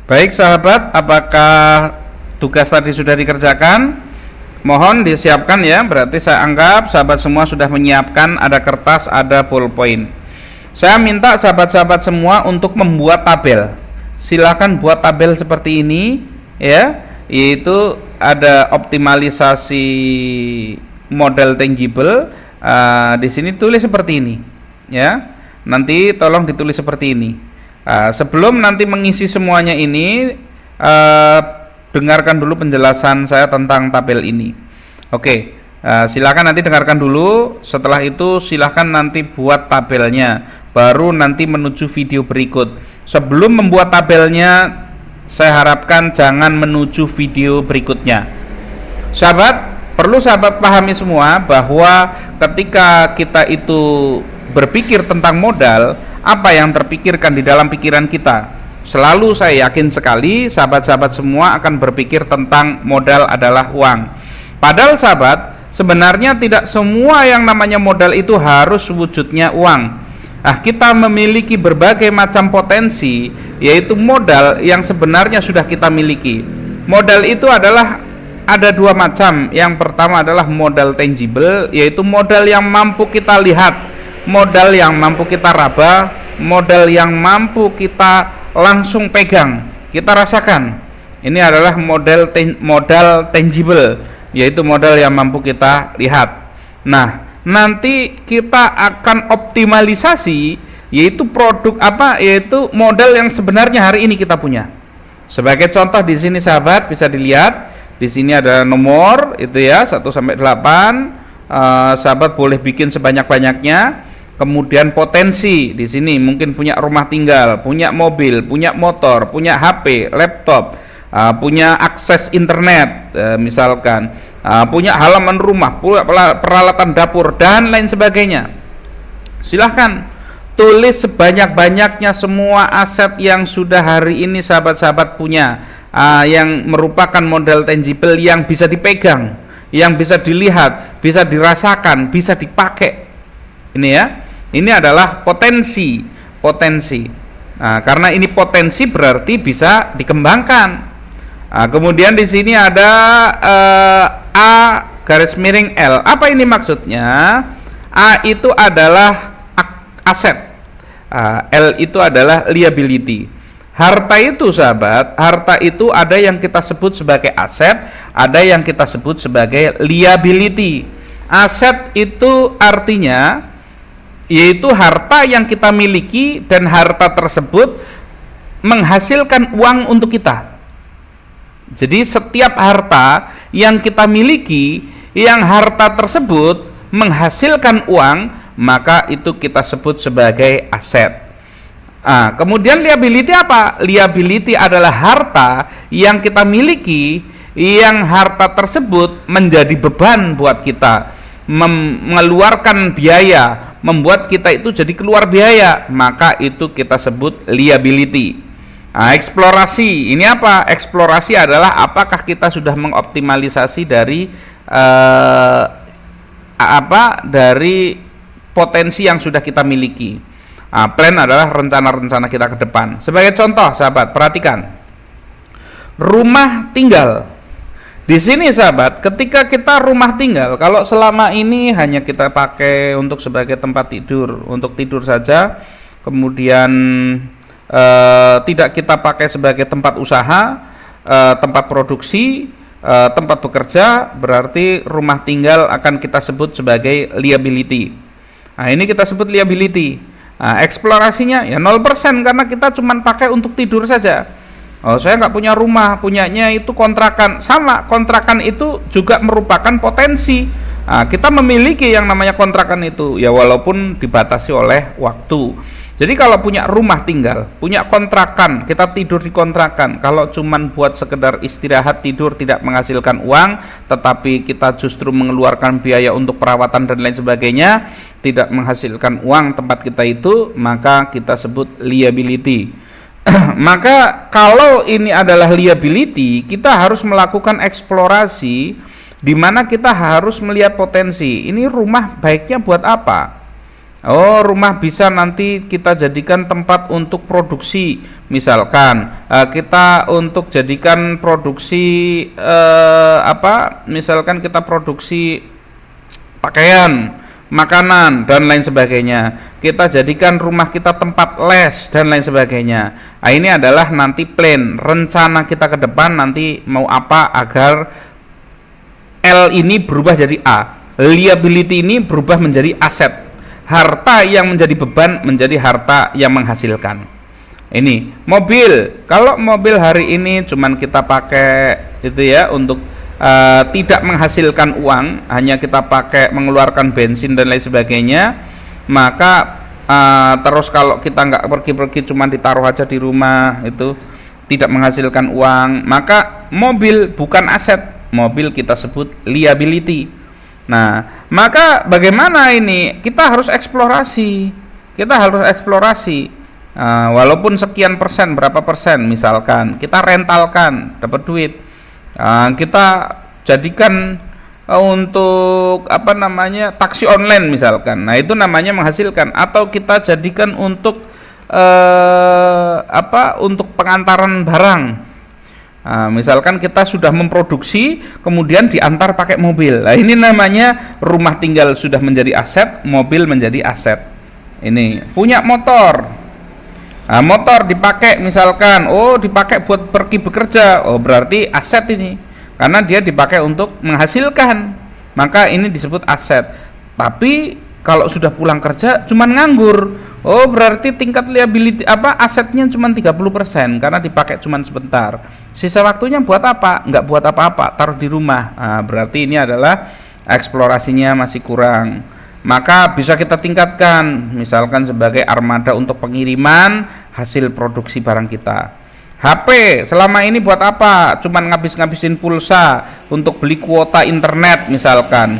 Baik sahabat, apakah tugas tadi sudah dikerjakan? Mohon disiapkan ya, berarti saya anggap sahabat semua sudah menyiapkan, ada kertas, ada pulpoin. Saya minta sahabat-sahabat semua untuk membuat tabel. Silakan buat tabel seperti ini ya, yaitu ada optimalisasi model tangible. Di sini tulis seperti ini ya. Nanti tolong ditulis seperti ini. Sebelum nanti mengisi semuanya ini, dengarkan dulu penjelasan saya tentang tabel ini. Oke, silakan nanti dengarkan dulu. Setelah itu silakan nanti buat tabelnya, baru nanti menuju video berikut. Sebelum membuat tabelnya, saya harapkan jangan menuju video berikutnya. Sahabat, perlu sahabat pahami semua bahwa ketika kita itu berpikir tentang modal, apa yang terpikirkan di dalam pikiran kita? Selalu saya yakin sekali sahabat-sahabat semua akan berpikir tentang modal adalah uang. Padahal sahabat, sebenarnya tidak semua yang namanya modal itu harus wujudnya uang. Kita memiliki berbagai macam potensi, yaitu modal yang sebenarnya sudah kita miliki. Modal itu adalah ada dua macam. Yang pertama adalah modal tangible, yaitu modal yang mampu kita lihat, modal yang mampu kita raba, modal yang mampu kita langsung pegang, kita rasakan. Ini adalah modal tangible, yaitu modal yang mampu kita lihat. Nah, nanti kita akan optimalisasi, yaitu produk apa? Yaitu modal yang sebenarnya hari ini kita punya. Sebagai contoh di sini sahabat bisa dilihat, di sini ada nomor itu ya 1 sampai 8. Sahabat boleh bikin sebanyak-banyaknya. Kemudian potensi di sini mungkin punya rumah tinggal, punya mobil, punya motor, punya HP, laptop, punya akses internet, misalkan punya halaman rumah, punya peralatan dapur dan lain sebagainya. Silahkan tulis sebanyak-banyaknya semua aset yang sudah hari ini sahabat-sahabat punya, yang merupakan modal tangible yang bisa dipegang, yang bisa dilihat, bisa dirasakan, bisa dipakai. Ini ya. Ini adalah potensi. Nah, karena ini potensi berarti bisa dikembangkan. Kemudian di sini ada A garis miring L. Apa ini maksudnya? A itu adalah aset, L itu adalah liability. Harta itu sahabat, harta itu ada yang kita sebut sebagai aset, ada yang kita sebut sebagai liability. Aset itu artinya yaitu harta yang kita miliki dan harta tersebut menghasilkan uang untuk kita. Jadi setiap harta yang kita miliki, yang harta tersebut menghasilkan uang, maka itu kita sebut sebagai aset. Kemudian liability apa? Liability adalah harta yang kita miliki, yang harta tersebut menjadi beban buat kita, mengeluarkan biaya, membuat kita itu jadi keluar biaya, maka itu kita sebut liability. Eksplorasi ini apa? Eksplorasi adalah apakah kita sudah mengoptimalisasi dari dari potensi yang sudah kita miliki. Plan adalah rencana-rencana kita ke depan. Sebagai contoh, sahabat, perhatikan rumah tinggal. Di sini sahabat, ketika kita rumah tinggal, kalau selama ini hanya kita pakai untuk sebagai tempat tidur, untuk tidur saja, kemudian tidak kita pakai sebagai tempat usaha, tempat produksi, tempat bekerja, berarti rumah tinggal akan kita sebut sebagai liability. Ini kita sebut liability. Eksplorasinya ya 0% karena kita cuma pakai untuk tidur saja. Saya nggak punya rumah, punyanya itu kontrakan. Sama, kontrakan itu juga merupakan potensi. Kita memiliki yang namanya kontrakan itu, ya walaupun dibatasi oleh waktu. Jadi kalau punya rumah tinggal, punya kontrakan, kita tidur di kontrakan. Kalau cuman buat sekedar istirahat tidur tidak menghasilkan uang, tetapi kita justru mengeluarkan biaya untuk perawatan dan lain sebagainya, tidak menghasilkan uang tempat kita itu, maka kita sebut liability. Maka kalau ini adalah liability, kita harus melakukan eksplorasi di mana kita harus melihat potensi. Ini rumah baiknya buat apa? Rumah bisa nanti kita jadikan tempat untuk produksi, misalkan kita untuk jadikan produksi misalkan kita produksi pakaian, makanan dan lain sebagainya, kita jadikan rumah kita tempat les dan lain sebagainya. Nah, ini adalah nanti plan, rencana kita ke depan nanti mau apa agar L ini berubah jadi A, liability ini berubah menjadi aset, harta yang menjadi beban menjadi harta yang menghasilkan. Ini mobil, kalau mobil hari ini cuman kita pakai itu ya untuk tidak menghasilkan uang, hanya kita pakai mengeluarkan bensin dan lain sebagainya, maka terus kalau kita nggak pergi-pergi cuman ditaruh aja di rumah, itu tidak menghasilkan uang, maka mobil bukan aset, mobil kita sebut liability. Nah, maka bagaimana ini? Kita harus eksplorasi. Walaupun sekian persen, berapa persen, misalkan kita rentalkan, dapat duit, kita jadikan untuk taksi online misalkan. Nah, itu namanya menghasilkan. Atau kita jadikan untuk untuk pengantaran barang. Misalkan kita sudah memproduksi kemudian diantar pakai mobil. Nah, ini namanya rumah tinggal sudah menjadi aset, mobil menjadi aset. Ini punya motor. Motor dipakai misalkan, dipakai buat pergi bekerja, berarti aset ini, karena dia dipakai untuk menghasilkan, maka ini disebut aset. Tapi kalau sudah pulang kerja cuman nganggur, berarti tingkat liability asetnya cuman 30%, karena dipakai cuman sebentar. Sisa waktunya buat apa? Nggak buat apa-apa, taruh di rumah. Berarti ini adalah eksplorasinya masih kurang. Maka bisa kita tingkatkan, misalkan sebagai armada untuk pengiriman hasil produksi barang kita. HP selama ini buat apa? Cuman ngabis-ngabisin pulsa untuk beli kuota internet misalkan.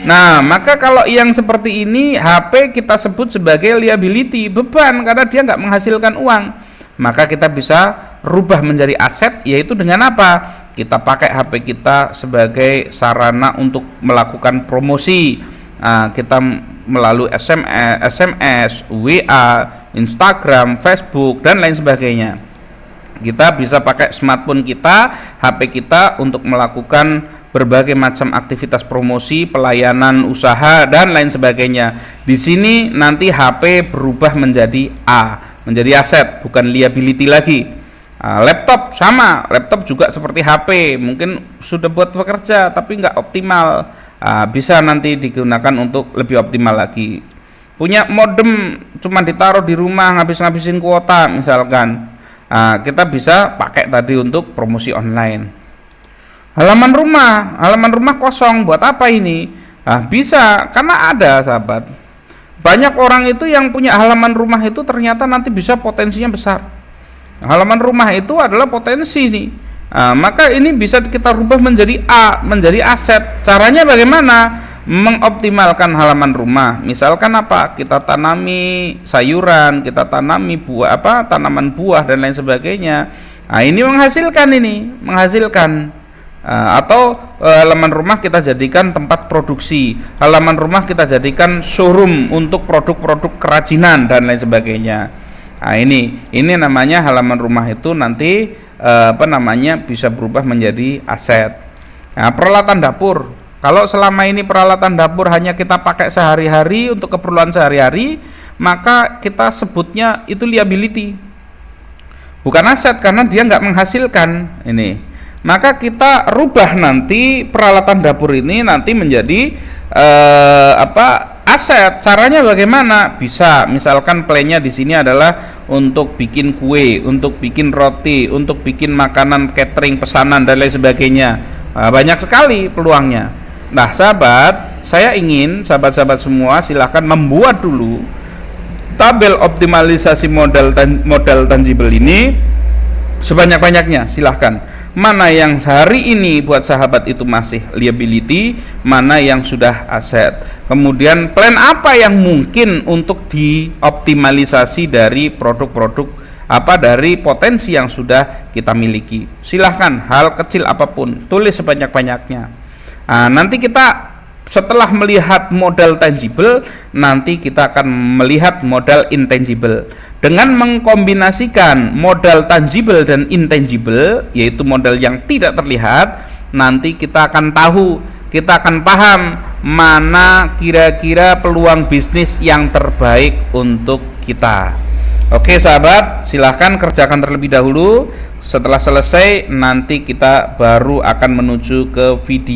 Nah, maka kalau yang seperti ini, HP kita sebut sebagai liability, beban, karena dia nggak menghasilkan uang. Maka kita bisa rubah menjadi aset, yaitu dengan apa? Kita pakai HP kita sebagai sarana untuk melakukan promosi. Kita melalui SMS, WA, Instagram, Facebook dan lain sebagainya. Kita bisa pakai smartphone kita, HP kita untuk melakukan berbagai macam aktivitas promosi, pelayanan usaha dan lain sebagainya. Di sini nanti HP berubah menjadi A, menjadi aset, bukan liability lagi. Laptop sama, laptop juga seperti HP, mungkin sudah buat bekerja tapi nggak optimal. Bisa nanti digunakan untuk lebih optimal lagi. Punya modem cuma ditaruh di rumah, ngabisin kuota misalkan, kita bisa pakai tadi untuk promosi online. Halaman rumah kosong, buat apa ini? Bisa, karena ada sahabat, banyak orang itu yang punya halaman rumah itu ternyata nanti bisa potensinya besar. Halaman rumah itu adalah potensi nih. Maka ini bisa kita rubah menjadi A, menjadi aset. Caranya bagaimana? Mengoptimalkan halaman rumah. Misalkan apa? Kita tanami sayuran, kita tanami tanaman buah dan lain sebagainya. Ini menghasilkan. Atau halaman rumah kita jadikan tempat produksi. Halaman rumah kita jadikan showroom untuk produk-produk kerajinan dan lain sebagainya. Ini namanya halaman rumah itu nanti bisa berubah menjadi aset. Peralatan dapur, kalau selama ini peralatan dapur hanya kita pakai sehari-hari untuk keperluan sehari-hari, maka kita sebutnya itu liability, bukan aset, karena dia nggak menghasilkan ini. Maka kita rubah nanti peralatan dapur ini nanti menjadi aset. Caranya bagaimana? Bisa, misalkan plannya di sini adalah untuk bikin kue, untuk bikin roti, untuk bikin makanan catering pesanan dan lain sebagainya. Banyak sekali peluangnya. Nah, sahabat, saya ingin sahabat-sahabat semua silahkan membuat dulu tabel optimalisasi modal tangible ini sebanyak-banyaknya. Silahkan. Mana yang hari ini buat sahabat itu masih liability, mana yang sudah aset. Kemudian plan apa yang mungkin untuk dioptimalisasi dari produk-produk dari potensi yang sudah kita miliki. Silahkan, hal kecil apapun tulis sebanyak-banyaknya. Nanti kita setelah melihat modal tangible, nanti kita akan melihat modal intangible. Dengan mengkombinasikan modal tangible dan intangible, yaitu modal yang tidak terlihat, nanti kita akan tahu, kita akan paham mana kira-kira peluang bisnis yang terbaik untuk kita. Oke sahabat, silahkan kerjakan terlebih dahulu. Setelah selesai, nanti kita baru akan menuju ke video